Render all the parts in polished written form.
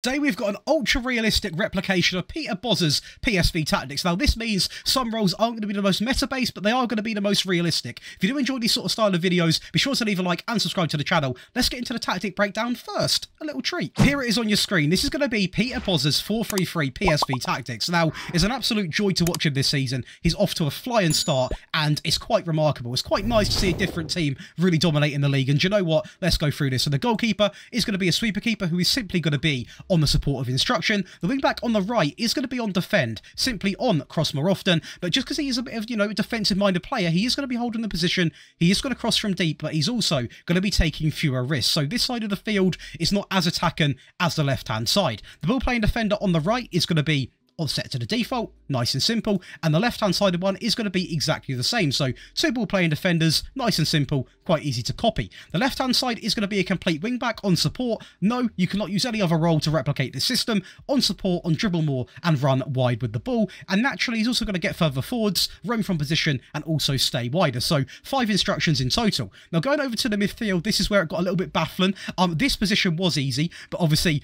Today we've got an ultra-realistic replication of Peter Bosz's PSV tactics. Now this means some roles aren't going to be the most meta-based, but they are going to be the most realistic. If you do enjoy these sort of style of videos, be sure to leave a like and subscribe to the channel. Let's get into the tactic breakdown first. A little treat. Here it is on your screen. This is going to be Peter Bosz's 4-3-3 PSV tactics. Now, it's an absolute joy to watch him this season. He's off to a flying start, and it's quite remarkable. It's quite nice to see a different team really dominating the league, and do you know what? Let's go through this. So the goalkeeper is going to be a sweeper keeper who is simply going to be on the support of instruction. The wing back on the right is going to be on defend, simply on cross more often, but just because he is a bit of, a defensive minded player, he is going to be holding the position. He is going to cross from deep, but he's also going to be taking fewer risks. So this side of the field is not as attacking as the left hand side. The ball playing defender on the right is going to be set to the default, nice and simple, and the left-hand sided one is going to be exactly the same. So two ball-playing defenders, nice and simple, quite easy to copy. The left-hand side is going to be a complete wing-back. On support, no, you cannot use any other role to replicate this system. On support, on dribble more and run wide with the ball, and naturally he's also going to get further forwards, roam from position, and also stay wider. So 5 instructions in total. Now going over to the midfield, this is where it got a little bit baffling. This position was easy, but obviously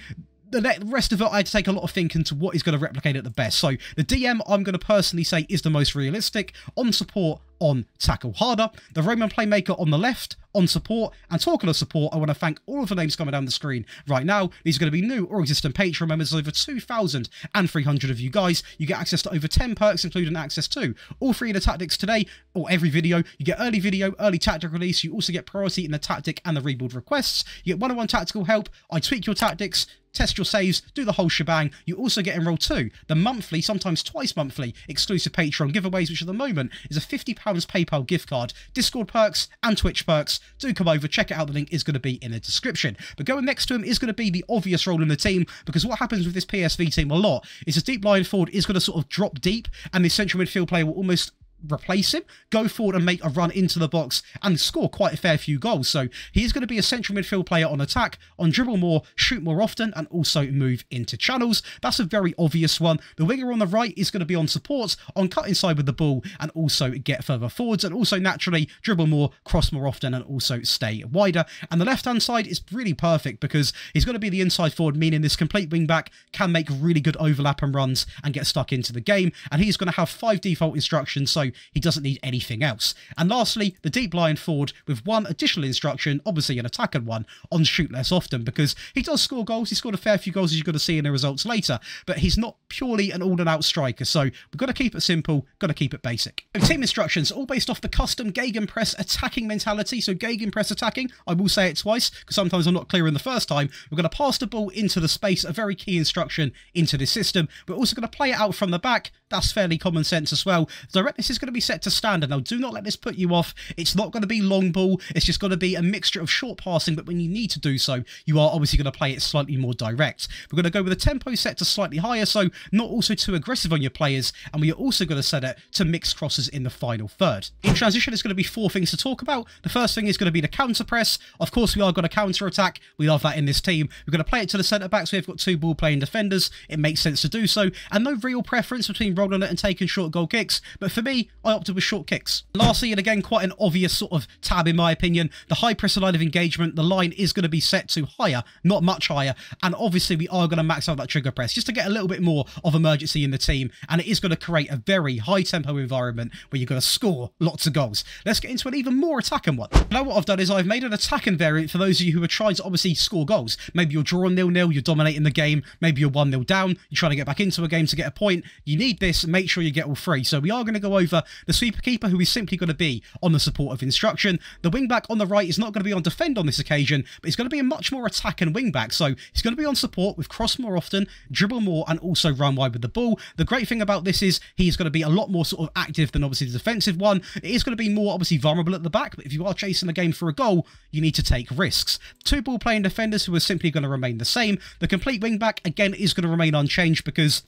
the rest of it, I had to take a lot of thinking to what is going to replicate it the best. So the DM, I'm going to personally say, is the most realistic. On support, on tackle harder. The Roman playmaker on the left, on support. And talking of support, I want to thank all of the names coming down the screen right now. These are going to be new or existing Patreon members. Over 2,300 of you guys. You get access to over 10 perks, including access to all 3 of the tactics today, or every video. You get early video, early tactic release. You also get priority in the tactic and the rebuild requests. You get one-on-one tactical help. I tweak your tactics, test your saves, do the whole shebang. You also get Enroll 2, the monthly, sometimes twice monthly, exclusive Patreon giveaways, which at the moment is a £50 PayPal gift card, Discord perks and Twitch perks. Do come over, check it out, the link is going to be in the description. But going next to him is going to be the obvious role in the team, because what happens with this PSV team a lot is his deep line forward is going to sort of drop deep, and the central midfield player will almost replace him, go forward and make a run into the box and score quite a fair few goals. So he is going to be a central midfield player on attack, on dribble more, shoot more often, and also move into channels. That's a very obvious one. The winger on the right is going to be on support, on cut inside with the ball, and also get further forwards, and also naturally dribble more, cross more often, and also stay wider. And the left hand side is really perfect because he's going to be the inside forward, meaning this complete wing back can make really good overlap and runs and get stuck into the game. And he's going to have 5 default instructions, so he doesn't need anything else. And lastly, the deep line forward with 1 additional instruction, obviously an attacking one, on shoot less often, because he does score goals. He scored a fair few goals, as you're going to see in the results later, but he's not purely an all-and-out striker. So we've got to keep it simple, got to keep it basic. And team instructions, all based off the custom gegenpress attacking mentality. So gegenpress attacking, I will say it twice, because sometimes I'm not clear in the first time. We're going to pass the ball into the space, a very key instruction into this system. We're also going to play it out from the back. That's fairly common sense as well. Directness is going to be set to standard. Now, do not let this put you off. It's not going to be long ball. It's just going to be a mixture of short passing, but when you need to do so, you are obviously going to play it slightly more direct. We're going to go with a tempo set to slightly higher, so not also too aggressive on your players, and we are also going to set it to mixed crosses in the final third. In transition, there's going to be 4 things to talk about. The first thing is going to be the counter press. Of course, we are going to counter attack. We love that in this team. We're going to play it to the centre backs. We've got 2 ball playing defenders. It makes sense to do so, and no real preference between rolling it and taking short goal kicks, but for me, I opted with short kicks. Lastly, and again, quite an obvious sort of tab in my opinion, the high pressure line of engagement. The line is going to be set to higher, not much higher, and obviously we are going to max out that trigger press just to get a little bit more of emergency in the team, and it is going to create a very high tempo environment where you're going to score lots of goals. Let's get into an even more attacking one. Now what I've done is I've made an attacking variant for those of you who are trying to obviously score goals. Maybe you're drawing 0-0, you're dominating the game, maybe you're 1-0 down, you're trying to get back into a game to get a point. You need this, make sure you get all 3. So we are going to go over the sweeper keeper, who is simply going to be on the support of instruction. The wing back on the right is not going to be on defend on this occasion, but he's going to be a much more attacking wing back. So he's going to be on support with cross more often, dribble more, and also run wide with the ball. The great thing about this is he's going to be a lot more sort of active than obviously the defensive one. It is going to be more obviously vulnerable at the back, but if you are chasing the game for a goal, you need to take risks. 2 ball playing defenders who are simply going to remain the same. The complete wing back again is going to remain unchanged, because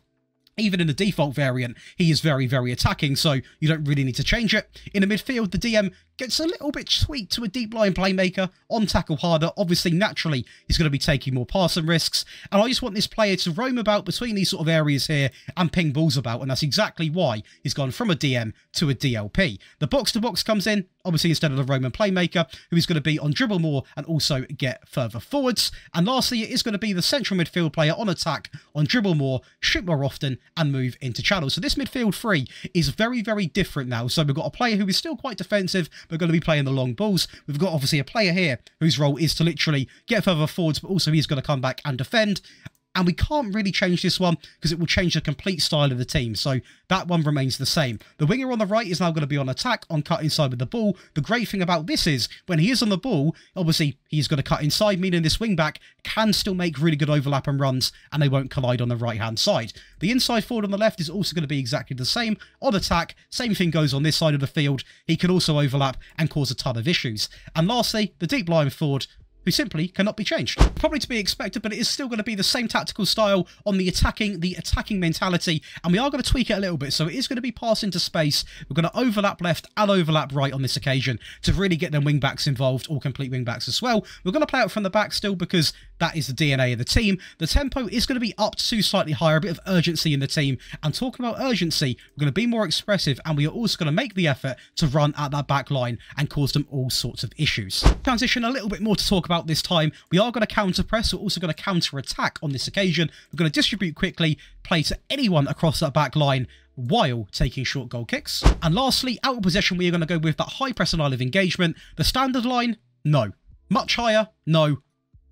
even in the default variant, he is very, very attacking, so you don't really need to change it. In the midfield, the DM gets a little bit tweaked to a deep line playmaker on tackle harder. Obviously, naturally, he's going to be taking more passing risks. And I just want this player to roam about between these sort of areas here and ping balls about. And that's exactly why he's gone from a DM to a DLP. The box-to-box comes in, obviously, instead of the Roman playmaker, who is going to be on dribble more and also get further forwards. And lastly, it is going to be the central midfield player on attack, on dribble more, shoot more often, and move into channels. So this midfield three is very, very different now. So we've got a player who is still quite defensive, but going to be playing the long balls. We've got obviously a player here whose role is to literally get further forwards, but also he's going to come back and defend. And we can't really change this one because it will change the complete style of the team. So that one remains the same. The winger on the right is now going to be on attack, on cut inside with the ball. The great thing about this is when he is on the ball, obviously he's going to cut inside, meaning this wing back can still make really good overlap and runs and they won't collide on the right-hand side. The inside forward on the left is also going to be exactly the same. On attack, same thing goes on this side of the field. He can also overlap and cause a ton of issues. And lastly, the deep line forward, who simply cannot be changed. Probably to be expected, but it is still going to be the same tactical style on the attacking mentality, and we are going to tweak it a little bit, so it is going to be pass into space. We're going to overlap left and overlap right on this occasion to really get them wing backs involved, or complete wing backs as well. We're going to play out from the back still because that is the DNA of the team. The tempo is going to be up to slightly higher, a bit of urgency in the team, and talking about urgency, we're going to be more expressive, and we are also going to make the effort to run at that back line and cause them all sorts of issues. Transition a little bit more to talk about this time. We are going to counter press. We're also going to counter attack on this occasion. We're going to distribute quickly, play to anyone across that back line while taking short goal kicks. And lastly, out of possession, we are going to go with that high press and line of engagement. The standard line, no. Much higher, no.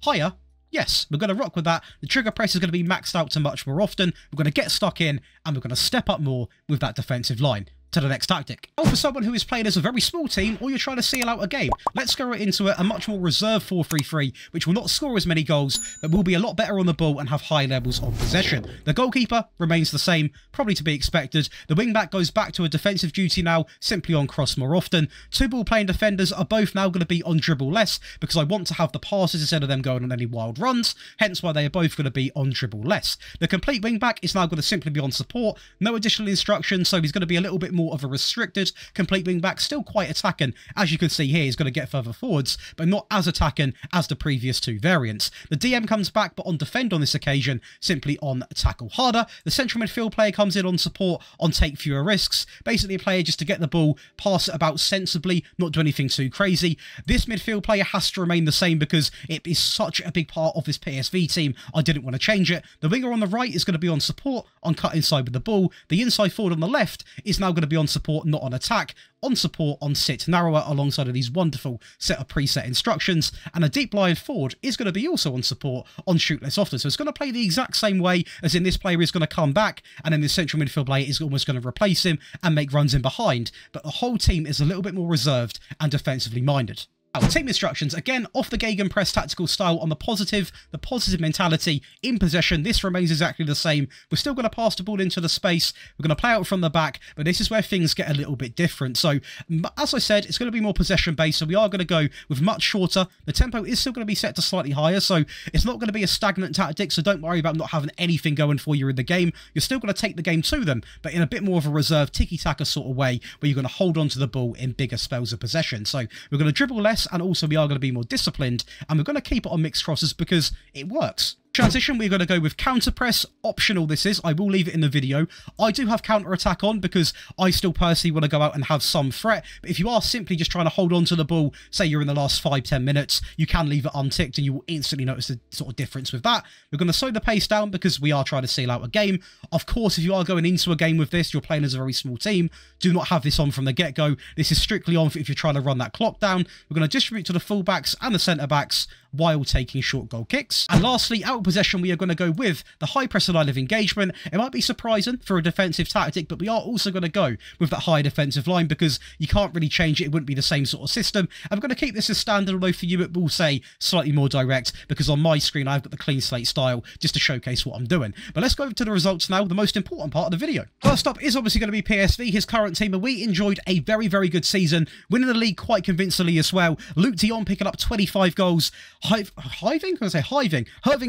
Higher, yes. We're going to rock with that. The trigger press is going to be maxed out to much more often. We're going to get stuck in and we're going to step up more with that defensive line. To the next tactic. Or for someone who is playing as a very small team, or you're trying to seal out a game, let's go right into it. A much more reserved 4-3-3, which will not score as many goals, but will be a lot better on the ball and have high levels of possession. The goalkeeper remains the same, probably to be expected. The wing-back goes back to a defensive duty now, simply on cross more often. Two ball-playing defenders are both now going to be on dribble less, because I want to have the passes instead of them going on any wild runs, hence why they are both going to be on dribble less. The complete wing-back is now going to simply be on support, no additional instructions, so he's going to be a little bit more of a restricted complete wing back, still quite attacking. As you can see here, he's going to get further forwards, but not as attacking as the previous two variants. The DM comes back, but on defend on this occasion, simply on tackle harder. The central midfield player comes in on support, on take fewer risks. Basically a player just to get the ball, pass it about sensibly, not do anything too crazy. This midfield player has to remain the same because it is such a big part of this PSV team. I didn't want to change it. The winger on the right is going to be on support, on cut inside with the ball. The inside forward on the left is now going to be on support, not on attack. On support, on sit narrower, alongside of these wonderful set of preset instructions. And a deep line forward is going to be also on support, on shoot less often. So it's going to play the exact same way as in this player is going to come back, and then the central midfield player is almost going to replace him and make runs in behind. But the whole team is a little bit more reserved and defensively minded. Team instructions, again, off the gegenpress tactical style on the positive mentality in possession. This remains exactly the same. We're still going to pass the ball into the space. We're going to play out from the back, but this is where things get a little bit different. So, as I said, it's going to be more possession-based, so we are going to go with much shorter. The tempo is still going to be set to slightly higher, so it's not going to be a stagnant tactic, so don't worry about not having anything going for you in the game. You're still going to take the game to them, but in a bit more of a reserved tiki-taka sort of way, where you're going to hold on to the ball in bigger spells of possession. So, we're going to dribble less, and also we are going to be more disciplined, and we're going to keep it on mixed crosses because it works. Transition, we're going to go with counter press. Optional this is. I will leave it in the video. I do have counter attack on because I still personally want to go out and have some threat. But if you are simply just trying to hold on to the ball, say you're in the last 5-10 minutes, you can leave it unticked and you will instantly notice the sort of difference with that. We're going to slow the pace down because we are trying to seal out a game. Of course, if you are going into a game with this, you're playing as a very small team. Do not have this on from the get-go. This is strictly on if you're trying to run that clock down. We're going to distribute to the fullbacks and the centre-backs while taking short goal kicks. And lastly, out of possession, we are going to go with the high press line of engagement. It might be surprising for a defensive tactic, but we are also going to go with that high defensive line because you can't really change it. It wouldn't be the same sort of system. I'm going to keep this as standard, although for you it will say slightly more direct because on my screen I've got the clean slate style just to showcase what I'm doing. But let's go to the results now, the most important part of the video. First up is obviously going to be PSV, his current team, and we enjoyed a very, very good season, winning the league quite convincingly as well. Luke de Jong picking up 25 goals, Herving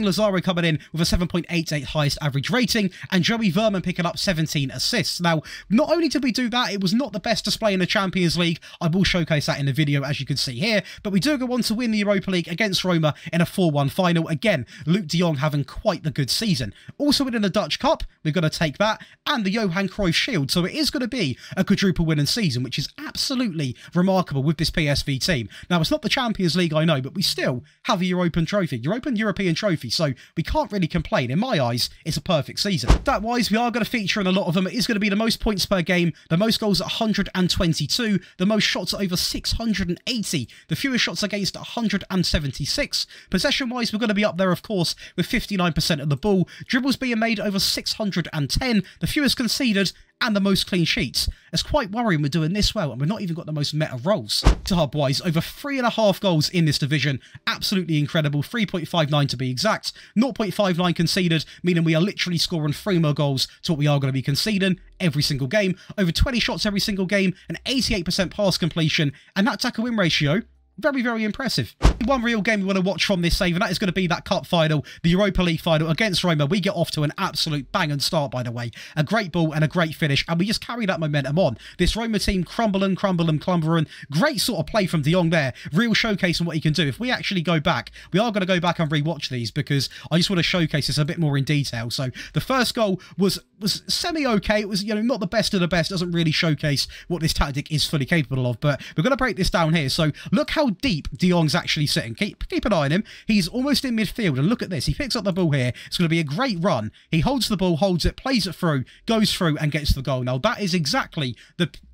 Lazaro coming in with a 7.88 highest average rating, and Joey Verman picking up 17 assists. Now, not only did we do that, it was not the best display in the Champions League. I will showcase that in the video, as you can see here, but we do go on to win the Europa League against Roma in a 4-1 final. Again, Luke de Jong having quite the good season. Also winning the Dutch Cup, we're going to take that, and the Johan Cruyff Shield, so it is going to be a quadruple winning season, which is absolutely remarkable with this PSV team. Now, it's not the Champions League, I know, but we still have a European European trophy, so we can't really complain. In my eyes, it's a perfect season. That-wise, we are going to feature in a lot of them. It is going to be the most points per game, the most goals at 122, the most shots at over 680, the fewest shots against at 176. Possession-wise, we're going to be up there, of course, with 59% of the ball. Dribbles being made over 610, the fewest conceded, and the most clean sheets. It's quite worrying we're doing this well, and we've not even got the most meta roles. Hub-wise, over 3.5 goals in this division. Absolutely incredible. 3.59 to be exact. 0.59 conceded, meaning we are literally scoring 3 more goals to what we are going to be conceding every single game. Over 20 shots every single game, an 88% pass completion, and that tackle win ratio, very, very impressive. One real game we want to watch from this save, and that is going to be that cup final, the Europa League final against Roma. We get off to an absolute bang and start, by the way. A great ball and a great finish, and we just carry that momentum on. This Roma team crumbling. Great sort of play from de Jong there. Real showcase on what he can do. If we actually go back, we are going to go back and rewatch these because I just want to showcase this a bit more in detail. So the first goal was semi-okay. It was, you know, not the best of the best. Doesn't really showcase what this tactic is fully capable of, but we're going to break this down here. So look how deep de Jong's actually sitting. Keep an eye on him. He's almost in midfield, and look at this. He picks up the ball here. It's going to be a great run. He holds the ball, holds it, plays it through, goes through, and gets the goal. Now, that is exactly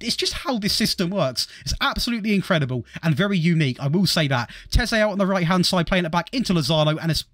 it's just how this system works. It's absolutely incredible and very unique. I will say that. Teze out on the right-hand side, playing it back into Lozano, and it's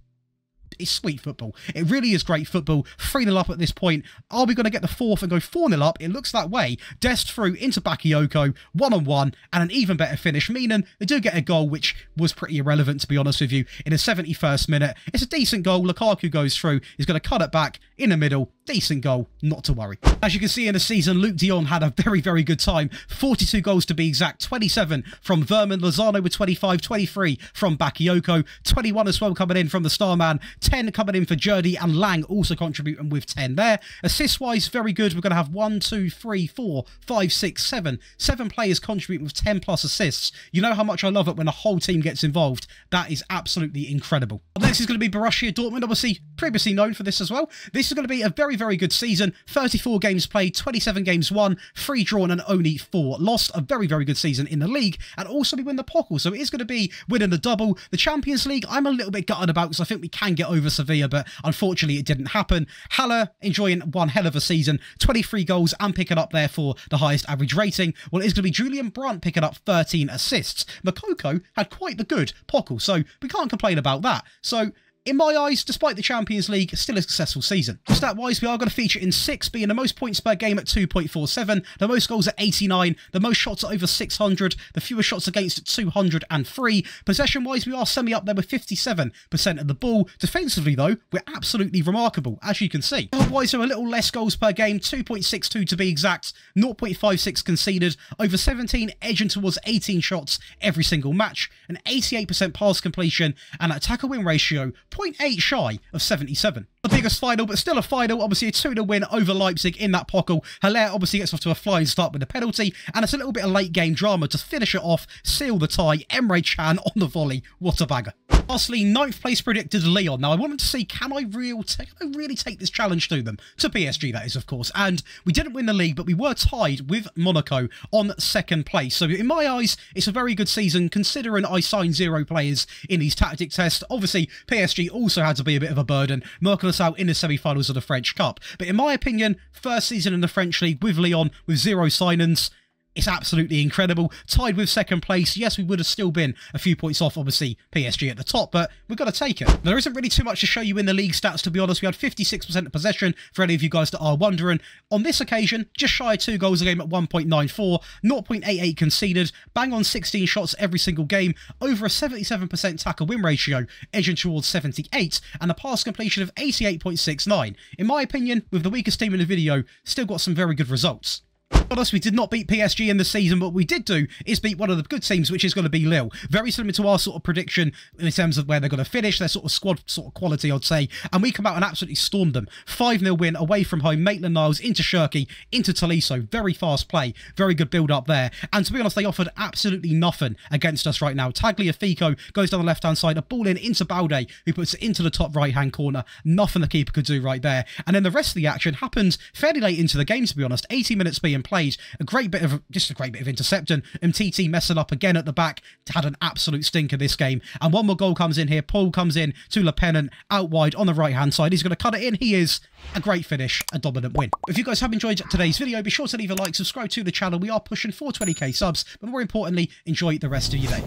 sweet football. It really is great football. 3-0 up at this point. Are we going to get the fourth and go 4-0 up? It looks that way. Dest through into Bakayoko, 1-on-1, and an even better finish, meaning they do get a goal, which was pretty irrelevant, to be honest with you, in the 71st minute. It's a decent goal. Lukaku goes through. He's going to cut it back in the middle. Decent goal, not to worry. As you can see in the season, Luke de Jong had a very, very good time. 42 goals to be exact. 27 from Verman. Lozano with 25, 23 from Bakayoko. 21 as well coming in from the star man. 10 coming in for Jurdy, and Lang also contributing with 10 there. Assist-wise, very good. We're going to have 1, 2, 3, 4, 5, 6, 7. 7 players contributing with 10 plus assists. You know how much I love it when the whole team gets involved. That is absolutely incredible. Next is going to be Borussia Dortmund, obviously previously known for this as well. This is going to be a very, very good season. 34 games played, 27 games won, 3 drawn and only 4 lost. A very, very good season in the league, and also we win the Pokal, so it is going to be winning the double. The Champions League, I'm a little bit gutted about because I think we can get over Sevilla, but unfortunately it didn't happen. Haller enjoying one hell of a season, 23 goals and picking up there for the highest average rating. Well, it's going to be Julian Brandt picking up 13 assists. Makoko had quite the good Pokal, so we can't complain about that. So in my eyes, despite the Champions League, still a successful season. Stat-wise, we are going to feature in 6, being the most points per game at 2.47, the most goals at 89, the most shots at over 600, the fewest shots against at 203. Possession-wise, we are semi up there with 57% of the ball. Defensively, though, we're absolutely remarkable, as you can see. Otherwise, we're a little less goals per game, 2.62 to be exact, 0.56 conceded, over 17, edging towards 18 shots every single match, an 88% pass completion, and a tackle win ratio 0.8 shy of 77. The biggest final, but still a final. Obviously a 2-0 win over Leipzig in that Pokal. Haller obviously gets off to a flying start with a penalty, and it's a little bit of late game drama to finish it off, seal the tie. Emre Can on the volley. What a bagger. Lastly, 9th place predicted Lyon. Now, I wanted to see, can I really take this challenge to them? To PSG, that is, of course. And we didn't win the league, but we were tied with Monaco on 2nd place. So in my eyes, it's a very good season, considering I signed 0 players in these tactic tests. Obviously, PSG also had to be a bit of a burden, knocking us out in the semi-finals of the French Cup. But in my opinion, first season in the French League with Lyon, with 0 signings, it's absolutely incredible. Tied with 2nd place. Yes, we would have still been a few points off, obviously, PSG at the top, but we've got to take it. There isn't really too much to show you in the league stats, to be honest. We had 56% of possession, for any of you guys that are wondering. On this occasion, just shy of 2 goals a game at 1.94, 0.88 conceded, bang on 16 shots every single game, over a 77% tackle win ratio, edging towards 78, and a pass completion of 88.69. In my opinion, with the weakest team in the video, still got some very good results. Honestly, we did not beat PSG in the season. What we did do is beat one of the good teams, which is going to be Lille. Very similar to our sort of prediction in terms of where they're going to finish, their sort of squad sort of quality, I'd say. And we come out and absolutely stormed them. 5-0 win away from home. Maitland-Niles into Shirky, into Tolisso. Very fast play. Very good build-up there. And to be honest, they offered absolutely nothing against us right now. Tagliafico goes down the left-hand side. A ball in into Balde, who puts it into the top right-hand corner. Nothing the keeper could do right there. And then the rest of the action happens fairly late into the game, to be honest. 80 minutes being played. Just a great bit of intercepting. MTT messing up again at the back. Had an absolute stinker this game. And one more goal comes in here. Paul comes in to Le Pennant out wide on the right-hand side. He's going to cut it in. He is a great finish, a dominant win. If you guys have enjoyed today's video, be sure to leave a like, subscribe to the channel. We are pushing 420k subs, but more importantly, enjoy the rest of your day.